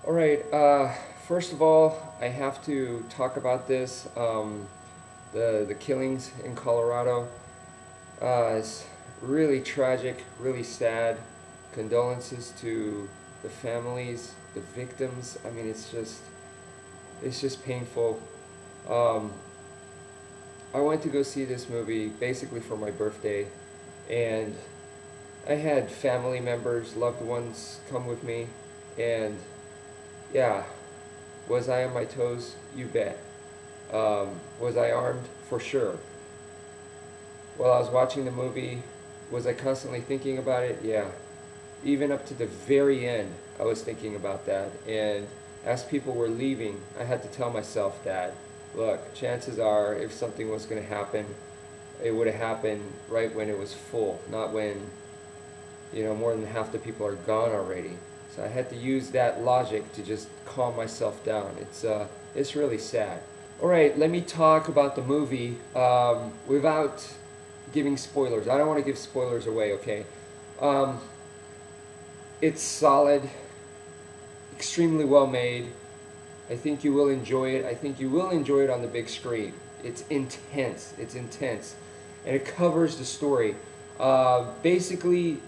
All right. First of all, I have to talk about this. The killings in Colorado. It's really tragic, really sad. Condolences to the families, the victims. I mean, it's just painful. Um, I went to go see this movie basically for my birthday, and I had family members, loved ones come with me, and yeah, was I on my toes? You bet. Was I armed? For sure. While I was watching the movie, was I constantly thinking about it? Yeah. Even up to the very end, I was thinking about that. And as people were leaving, I had to tell myself that, look, chances are if something was going to happen, it would have happened right when it was full, not when, more than half the people are gone already. So I had to use that logic to just calm myself down. It's really sad. All right, let me talk about the movie without giving spoilers. I don't want to give spoilers away, okay? Um, it's solid, extremely well made. I think you will enjoy it. I think you will enjoy it on the big screen. It's intense. It's intense. And it covers the story. Basically,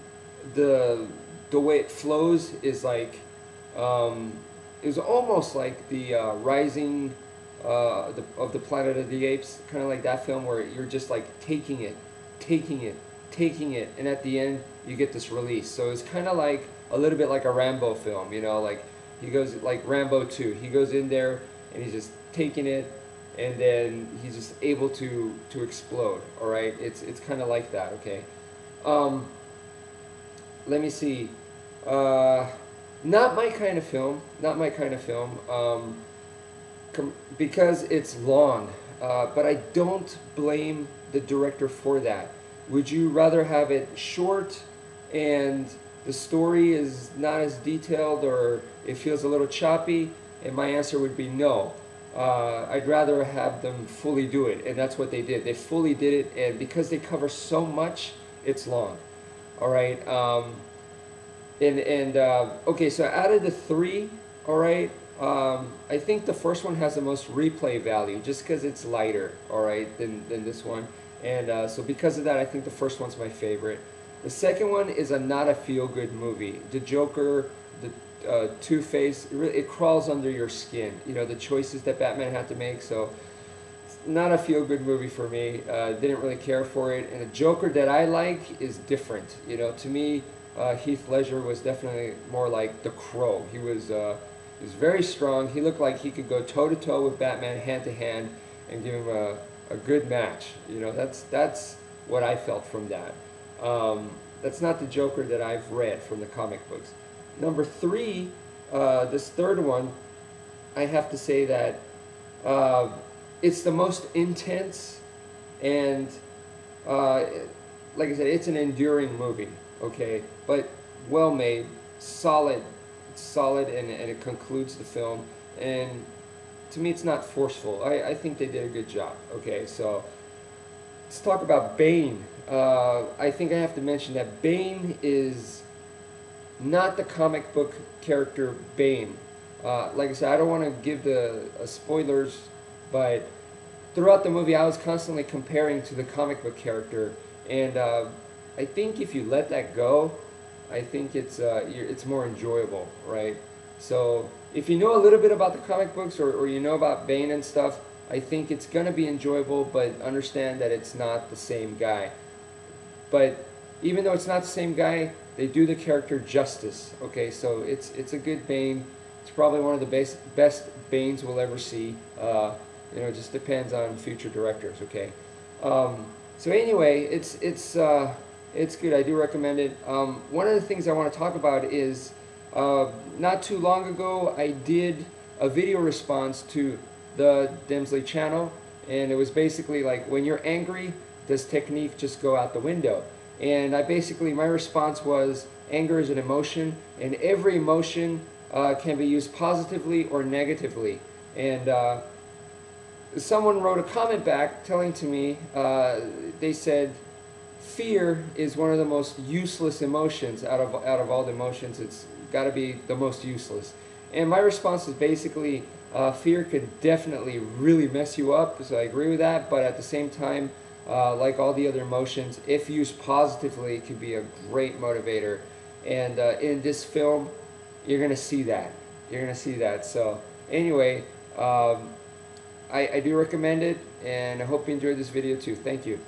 the the way it flows is like is almost like the Rising of the Planet of the Apes, kind of like that film where you're just like taking it, taking it, and at the end you get this release. So it's kind of like a little bit like a Rambo film, like he goes like Rambo 2. He goes in there and he's just taking it, and then he's just able to explode. All right, it's kind of like that. Okay. Um, Let me see. Uh, Not my kind of film. Not my kind of film. Because it's long. But I don't blame the director for that. Would you rather have it short and the story is not as detailed, or it feels a little choppy? And my answer would be no. I'd rather have them fully do it, and that's what they did. They fully did it, and because they cover so much, it's long. All right. Okay, so out of the three, all right, I think the first one has the most replay value just because it's lighter, all right, than this one. And so because of that, I think the first one's my favorite. The second one is not a feel-good movie. The Joker, the Two-Face, it crawls under your skin. The choices that Batman had to make. So it's not a feel-good movie for me. Didn't really care for it. And the Joker that I like is different. To me, Heath Ledger was definitely more like the Crow. He was very strong. He looked like he could go toe-to-toe with Batman, hand-to-hand, and give him a good match. That's what I felt from that. That's not the Joker that I've read from the comic books. Number three, this third one, I have to say that uh, it's the most intense, and uh, like I said, it's an enduring movie, okay? But well made, solid, it's solid, and it concludes the film. And to me, it's not forceful. I think they did a good job, okay? So let's talk about Bane. I think I have to mention that Bane is not the comic book character Bane. Like I said, I don't want to give the spoilers, but throughout the movie, I was constantly comparing to the comic book character, and I think if you let that go, I think it's more enjoyable, right? So if you know a little bit about the comic books, or you know about Bane and stuff, I think it's gonna be enjoyable, but understand that it's not the same guy. But even though it's not the same guy, they do the character justice. Okay, so it's a good Bane. It's probably one of the best Banes we'll ever see. It just depends on future directors. Okay. So anyway, it's good. I do recommend it. One of the things I want to talk about is not too long ago I did a video response to the Demsley channel, and it was basically like, when you're angry, does technique just go out the window? And my response was, anger is an emotion, and every emotion can be used positively or negatively. And someone wrote a comment back telling to me, they said, fear is one of the most useless emotions out of all the emotions. It's got to be the most useless. And my response is basically, fear can definitely really mess you up, so I agree with that, but at the same time, like all the other emotions, if used positively, it can be a great motivator. And in this film, you're going to see that. You're going to see that. So anyway, I do recommend it, and I hope you enjoyed this video too. Thank you.